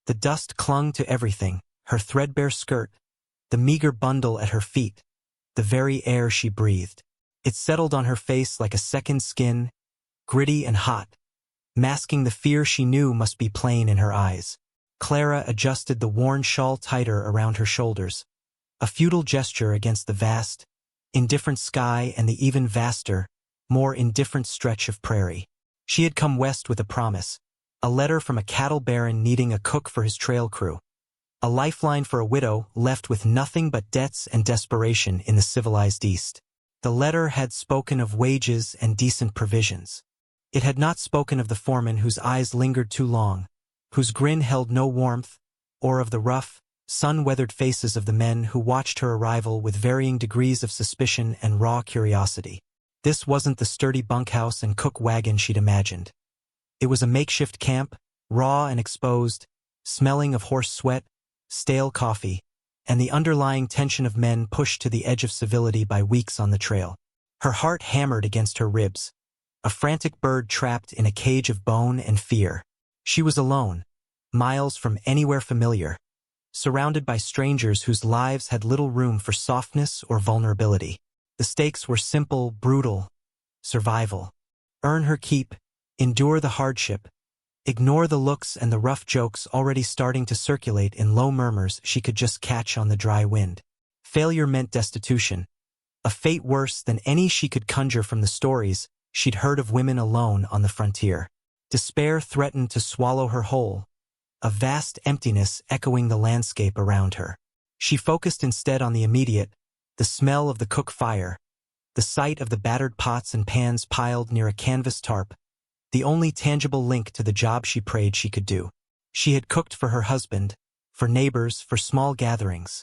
The dust clung to everything, her threadbare skirt, the meager bundle at her feet, the very air she breathed. It settled on her face like a second skin, gritty and hot, masking the fear she knew must be plain in her eyes. Clara adjusted the worn shawl tighter around her shoulders, a futile gesture against the vast, indifferent sky and the even vaster, more indifferent stretch of prairie. She had come west with a promise, a letter from a cattle baron needing a cook for his trail crew, a lifeline for a widow left with nothing but debts and desperation in the civilized East. The letter had spoken of wages and decent provisions. It had not spoken of the foreman whose eyes lingered too long, whose grin held no warmth, or of the rough, sun-weathered faces of the men who watched her arrival with varying degrees of suspicion and raw curiosity. This wasn't the sturdy bunkhouse and cook wagon she'd imagined. It was a makeshift camp, raw and exposed, smelling of horse sweat, stale coffee, and the underlying tension of men pushed to the edge of civility by weeks on the trail. Her heart hammered against her ribs, a frantic bird trapped in a cage of bone and fear. She was alone, miles from anywhere familiar, surrounded by strangers whose lives had little room for softness or vulnerability. The stakes were simple, brutal. Survival. Earn her keep, endure the hardship, ignore the looks and the rough jokes already starting to circulate in low murmurs she could just catch on the dry wind. Failure meant destitution, a fate worse than any she could conjure from the stories she'd heard of women alone on the frontier. Despair threatened to swallow her whole, a vast emptiness echoing the landscape around her. She focused instead on the immediate, the smell of the cook fire, the sight of the battered pots and pans piled near a canvas tarp, the only tangible link to the job she prayed she could do. She had cooked for her husband, for neighbors, for small gatherings.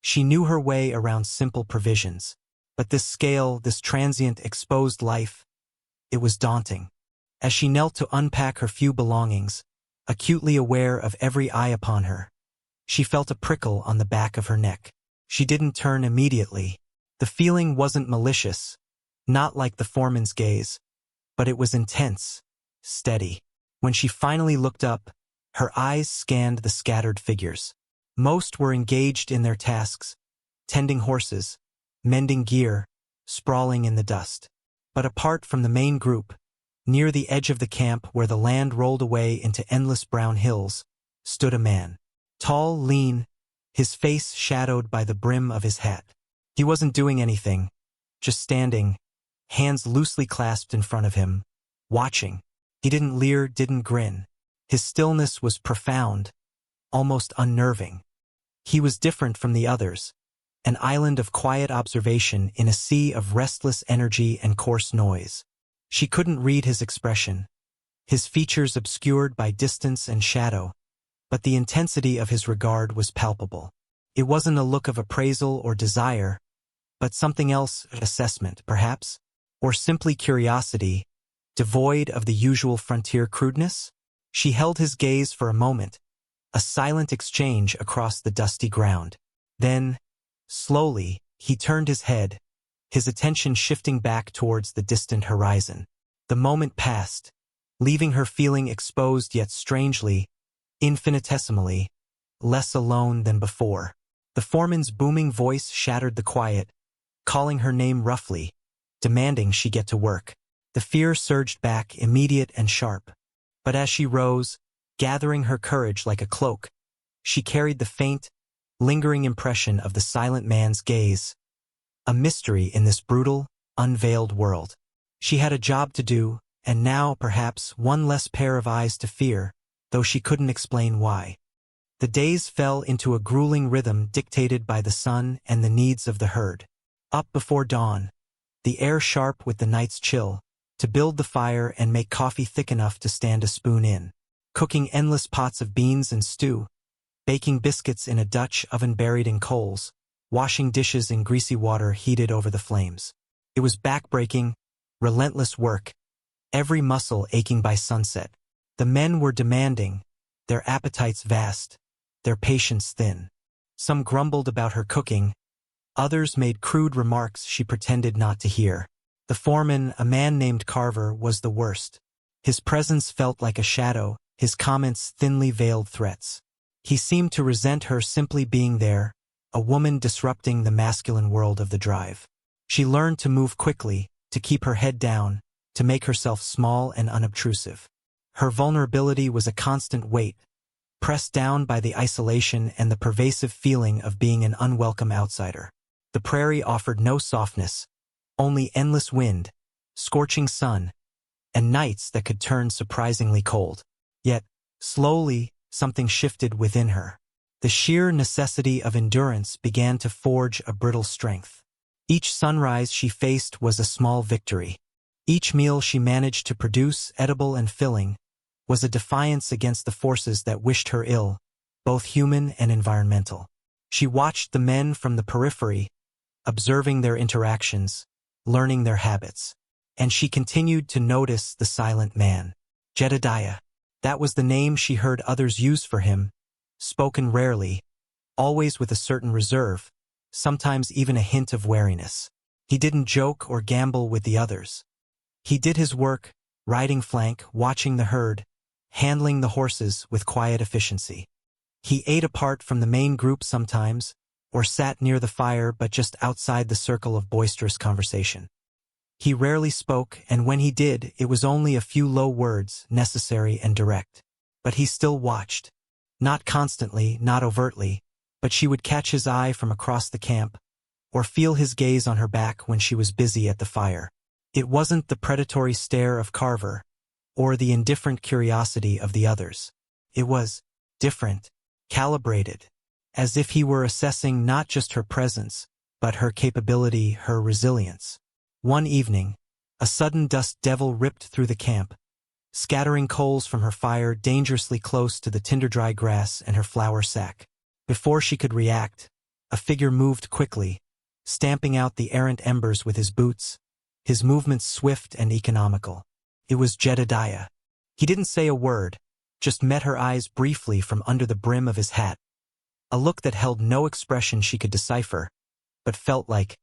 She knew her way around simple provisions. But this scale, this transient, exposed life, it was daunting. As she knelt to unpack her few belongings, acutely aware of every eye upon her, she felt a prickle on the back of her neck. She didn't turn immediately. The feeling wasn't malicious, not like the foreman's gaze, but it was intense, steady. When she finally looked up, her eyes scanned the scattered figures. Most were engaged in their tasks, tending horses, mending gear, sprawling in the dust. But apart from the main group, near the edge of the camp where the land rolled away into endless brown hills, stood a man. Tall, lean, his face shadowed by the brim of his hat. He wasn't doing anything, just standing, hands loosely clasped in front of him, watching. He didn't leer, didn't grin. His stillness was profound, almost unnerving. He was different from the others, an island of quiet observation in a sea of restless energy and coarse noise. She couldn't read his expression, his features obscured by distance and shadow, but the intensity of his regard was palpable. It wasn't a look of appraisal or desire, but something else, assessment, perhaps, or simply curiosity, devoid of the usual frontier crudeness. She held his gaze for a moment, a silent exchange across the dusty ground. Then, slowly, he turned his head, his attention shifting back towards the distant horizon. The moment passed, leaving her feeling exposed yet strangely, infinitesimally, less alone than before. The foreman's booming voice shattered the quiet, calling her name roughly, demanding she get to work. The fear surged back, immediate and sharp. But as she rose, gathering her courage like a cloak, she carried the faint, lingering impression of the silent man's gaze, a mystery in this brutal, unveiled world. She had a job to do, and now, perhaps, one less pair of eyes to fear, though she couldn't explain why. The days fell into a grueling rhythm dictated by the sun and the needs of the herd. Up before dawn, the air sharp with the night's chill, to build the fire and make coffee thick enough to stand a spoon in. Cooking endless pots of beans and stew, baking biscuits in a Dutch oven buried in coals, washing dishes in greasy water heated over the flames. It was backbreaking, relentless work, every muscle aching by sunset. The men were demanding, their appetites vast, their patience thin. Some grumbled about her cooking, others made crude remarks she pretended not to hear. The foreman, a man named Carver, was the worst. His presence felt like a shadow, his comments thinly veiled threats. He seemed to resent her simply being there, a woman disrupting the masculine world of the drive. She learned to move quickly, to keep her head down, to make herself small and unobtrusive. Her vulnerability was a constant weight, pressed down by the isolation and the pervasive feeling of being an unwelcome outsider. The prairie offered no softness, only endless wind, scorching sun, and nights that could turn surprisingly cold. Yet, slowly, something shifted within her. The sheer necessity of endurance began to forge a brittle strength. Each sunrise she faced was a small victory. Each meal she managed to produce, edible and filling, was a defiance against the forces that wished her ill, both human and environmental. She watched the men from the periphery, observing their interactions, learning their habits. And she continued to notice the silent man. Jedediah. That was the name she heard others use for him, spoken rarely, always with a certain reserve, sometimes even a hint of wariness. He didn't joke or gamble with the others. He did his work, riding flank, watching the herd, handling the horses with quiet efficiency. He ate apart from the main group sometimes, or sat near the fire but just outside the circle of boisterous conversation. He rarely spoke, and when he did, it was only a few low words, necessary and direct. But he still watched. Not constantly, not overtly, but she would catch his eye from across the camp, or feel his gaze on her back when she was busy at the fire. It wasn't the predatory stare of Carver, or the indifferent curiosity of the others. It was different, calibrated, as if he were assessing not just her presence, but her capability, her resilience. One evening, a sudden dust devil ripped through the camp, scattering coals from her fire dangerously close to the tinder-dry grass and her flour sack. Before she could react, a figure moved quickly, stamping out the errant embers with his boots, his movements swift and economical. It was Jedediah. He didn't say a word, just met her eyes briefly from under the brim of his hat, a look that held no expression she could decipher, but felt like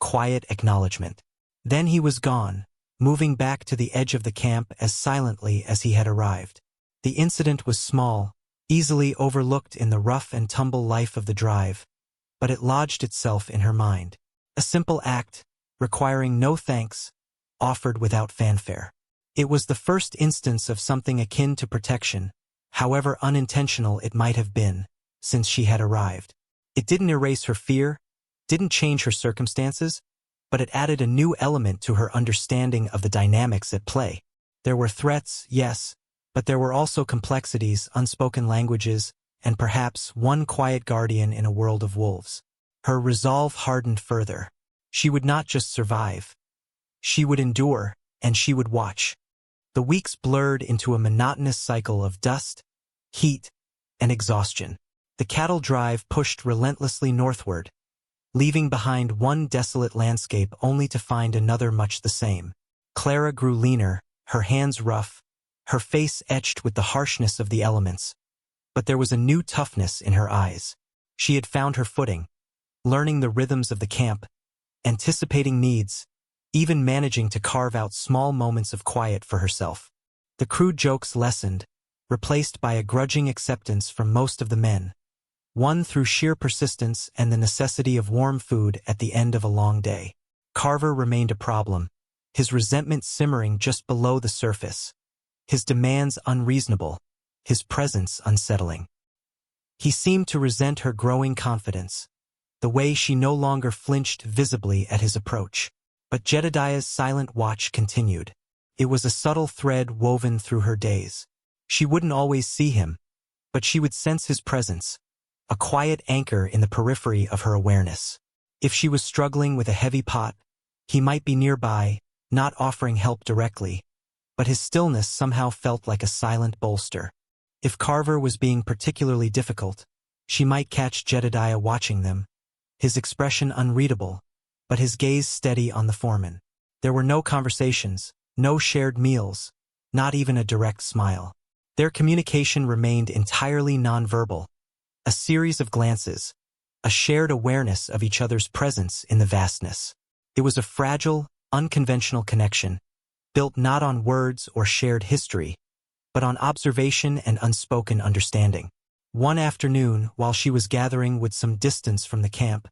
quiet acknowledgement. Then he was gone, moving back to the edge of the camp as silently as he had arrived. The incident was small, easily overlooked in the rough and tumble life of the drive, but it lodged itself in her mind. A simple act, requiring no thanks, offered without fanfare. It was the first instance of something akin to protection, however unintentional it might have been, since she had arrived. It didn't erase her fear, didn't change her circumstances, but it added a new element to her understanding of the dynamics at play. There were threats, yes, but there were also complexities, unspoken languages, and perhaps one quiet guardian in a world of wolves. Her resolve hardened further. She would not just survive. She would endure, and she would watch. The weeks blurred into a monotonous cycle of dust, heat, and exhaustion. The cattle drive pushed relentlessly northward, leaving behind one desolate landscape only to find another much the same. Clara grew leaner, her hands rough, her face etched with the harshness of the elements. But there was a new toughness in her eyes. She had found her footing, learning the rhythms of the camp, anticipating needs, even managing to carve out small moments of quiet for herself. The crude jokes lessened, replaced by a grudging acceptance from most of the men, won through sheer persistence and the necessity of warm food at the end of a long day. Carver remained a problem, his resentment simmering just below the surface, his demands unreasonable, his presence unsettling. He seemed to resent her growing confidence, the way she no longer flinched visibly at his approach. But Jedediah's silent watch continued. It was a subtle thread woven through her days. She wouldn't always see him, but she would sense his presence, a quiet anchor in the periphery of her awareness. If she was struggling with a heavy pot, he might be nearby, not offering help directly, but his stillness somehow felt like a silent bolster. If Carver was being particularly difficult, she might catch Jedediah watching them, his expression unreadable, but his gaze steady on the foreman. There were no conversations, no shared meals, not even a direct smile. Their communication remained entirely nonverbal, a series of glances, a shared awareness of each other's presence in the vastness. It was a fragile, unconventional connection, built not on words or shared history, but on observation and unspoken understanding. One afternoon, while she was gathering with some distance from the camp,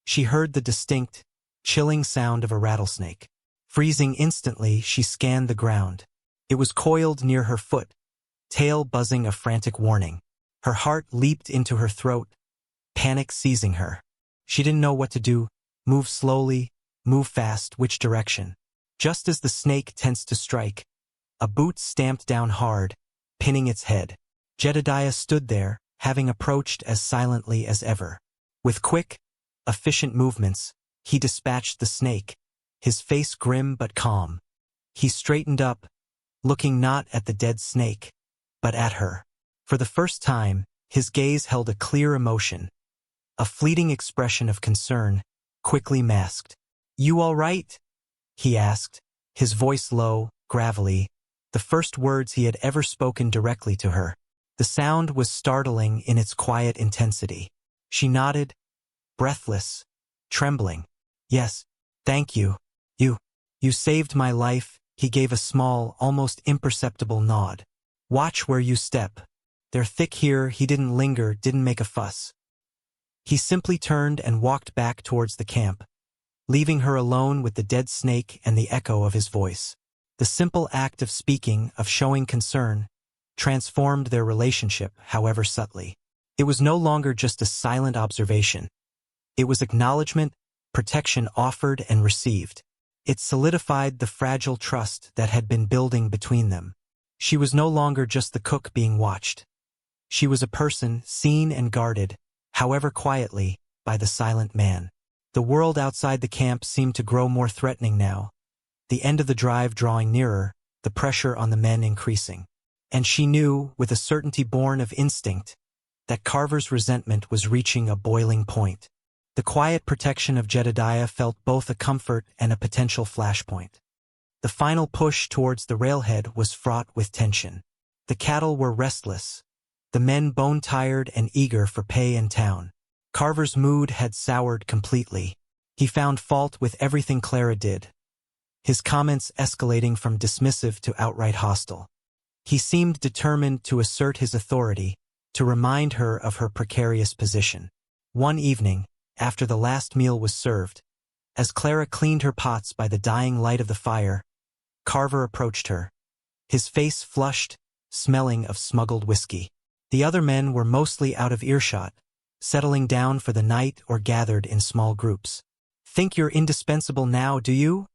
she heard the distinct, chilling sound of a rattlesnake. Freezing instantly, she scanned the ground. It was coiled near her foot, tail buzzing a frantic warning. Her heart leaped into her throat, panic seizing her. She didn't know what to do, move slowly, move fast, which direction. Just as the snake tensed to strike, a boot stamped down hard, pinning its head. Jedediah stood there, having approached as silently as ever. With quick, efficient movements, he dispatched the snake, his face grim but calm. He straightened up, looking not at the dead snake, but at her. For the first time, his gaze held a clear emotion, a fleeting expression of concern, quickly masked. "You all right?" he asked, his voice low, gravelly, the first words he had ever spoken directly to her. The sound was startling in its quiet intensity. She nodded, breathless, trembling. "Yes, thank you. You saved my life." He gave a small, almost imperceptible nod. "Watch where you step. They're thick here." He didn't linger, didn't make a fuss. He simply turned and walked back towards the camp, leaving her alone with the dead snake and the echo of his voice. The simple act of speaking, of showing concern, transformed their relationship, however subtly. It was no longer just a silent observation. It was acknowledgement, protection offered and received. It solidified the fragile trust that had been building between them. She was no longer just the cook being watched. She was a person seen and guarded, however quietly, by the silent man. The world outside the camp seemed to grow more threatening now, the end of the drive drawing nearer, the pressure on the men increasing. And she knew, with a certainty born of instinct, that Carver's resentment was reaching a boiling point. The quiet protection of Jedediah felt both a comfort and a potential flashpoint. The final push towards the railhead was fraught with tension. The cattle were restless, the men bone-tired and eager for pay and town. Carver's mood had soured completely. He found fault with everything Clara did, his comments escalating from dismissive to outright hostile. He seemed determined to assert his authority, to remind her of her precarious position. One evening, after the last meal was served, as Clara cleaned her pots by the dying light of the fire, Carver approached her, his face flushed, smelling of smuggled whiskey. The other men were mostly out of earshot, settling down for the night or gathered in small groups. "Think you're indispensable now, do you?"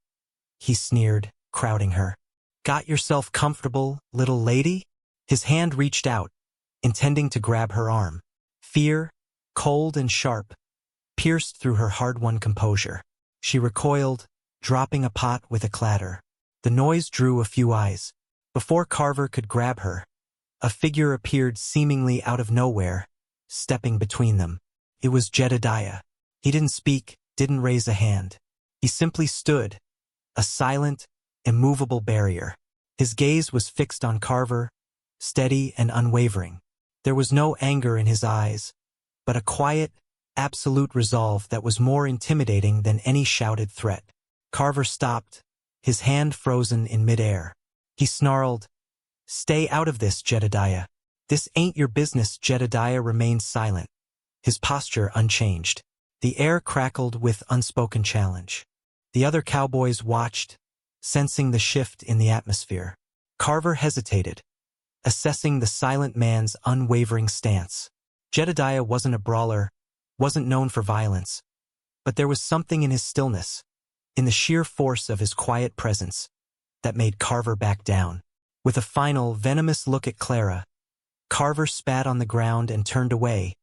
he sneered, crowding her. "Got yourself comfortable, little lady?" His hand reached out, intending to grab her arm. Fear, cold and sharp, pierced through her hard-won composure. She recoiled, dropping a pot with a clatter. The noise drew a few eyes. Before Carver could grab her, a figure appeared seemingly out of nowhere, stepping between them. It was Jedediah. He didn't speak, didn't raise a hand. He simply stood, a silent, immovable barrier. His gaze was fixed on Carver, steady and unwavering. There was no anger in his eyes, but a quiet, absolute resolve that was more intimidating than any shouted threat. Carver stopped, his hand frozen in midair. He snarled, "Stay out of this, Jedediah. This ain't your business." Jedediah remained silent, his posture unchanged. The air crackled with unspoken challenge. The other cowboys watched, sensing the shift in the atmosphere. Carver hesitated, assessing the silent man's unwavering stance. Jedediah wasn't a brawler, wasn't known for violence, but there was something in his stillness, in the sheer force of his quiet presence, that made Carver back down. With a final, venomous look at Clara, Carver spat on the ground and turned away,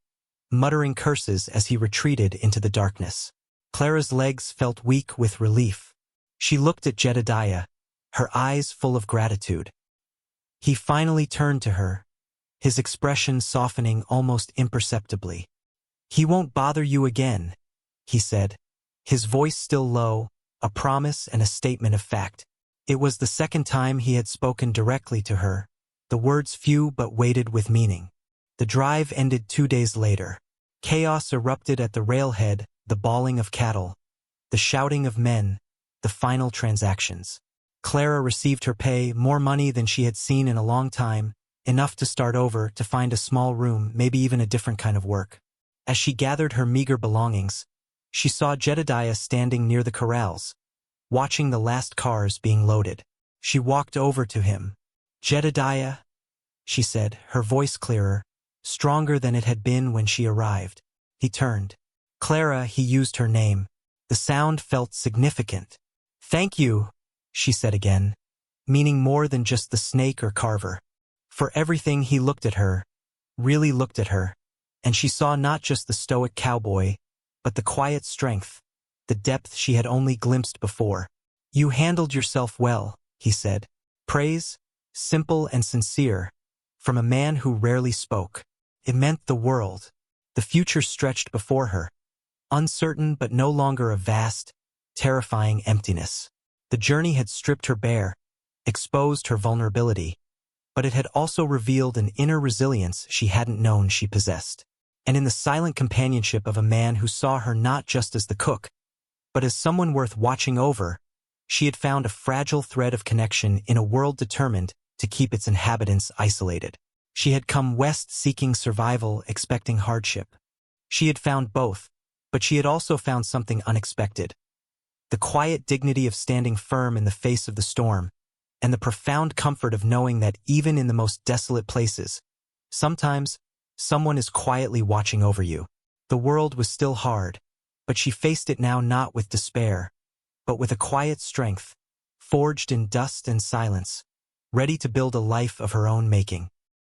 muttering curses as he retreated into the darkness. Clara's legs felt weak with relief. She looked at Jedediah, her eyes full of gratitude. He finally turned to her, his expression softening almost imperceptibly. "He won't bother you again," he said, his voice still low, a promise and a statement of fact. It was the second time he had spoken directly to her, the words few but weighted with meaning. The drive ended 2 days later. Chaos erupted at the railhead, the bawling of cattle, the shouting of men, the final transactions. Clara received her pay, more money than she had seen in a long time, enough to start over, to find a small room, maybe even a different kind of work. As she gathered her meager belongings, she saw Jedediah standing near the corrals, watching the last cars being loaded. She walked over to him. "Jedediah," she said, her voice clearer, stronger than it had been when she arrived. He turned. "Clara," he used her name. The sound felt significant. "Thank you," she said again, meaning more than just the snake or carver. For everything, he looked at her, really looked at her, and she saw not just the stoic cowboy, but the quiet strength, the depth she had only glimpsed before. "You handled yourself well," he said. Praise, simple and sincere, from a man who rarely spoke. It meant the world. The future stretched before her, uncertain but no longer a vast, terrifying emptiness. The journey had stripped her bare, exposed her vulnerability, but it had also revealed an inner resilience she hadn't known she possessed. And in the silent companionship of a man who saw her not just as the cook, but as someone worth watching over, she had found a fragile thread of connection in a world determined to keep its inhabitants isolated. She had come west seeking survival, expecting hardship. She had found both, but she had also found something unexpected. The quiet dignity of standing firm in the face of the storm, and the profound comfort of knowing that even in the most desolate places, sometimes someone is quietly watching over you. The world was still hard, but she faced it now not with despair, but with a quiet strength, forged in dust and silence, ready to build a life of her own making.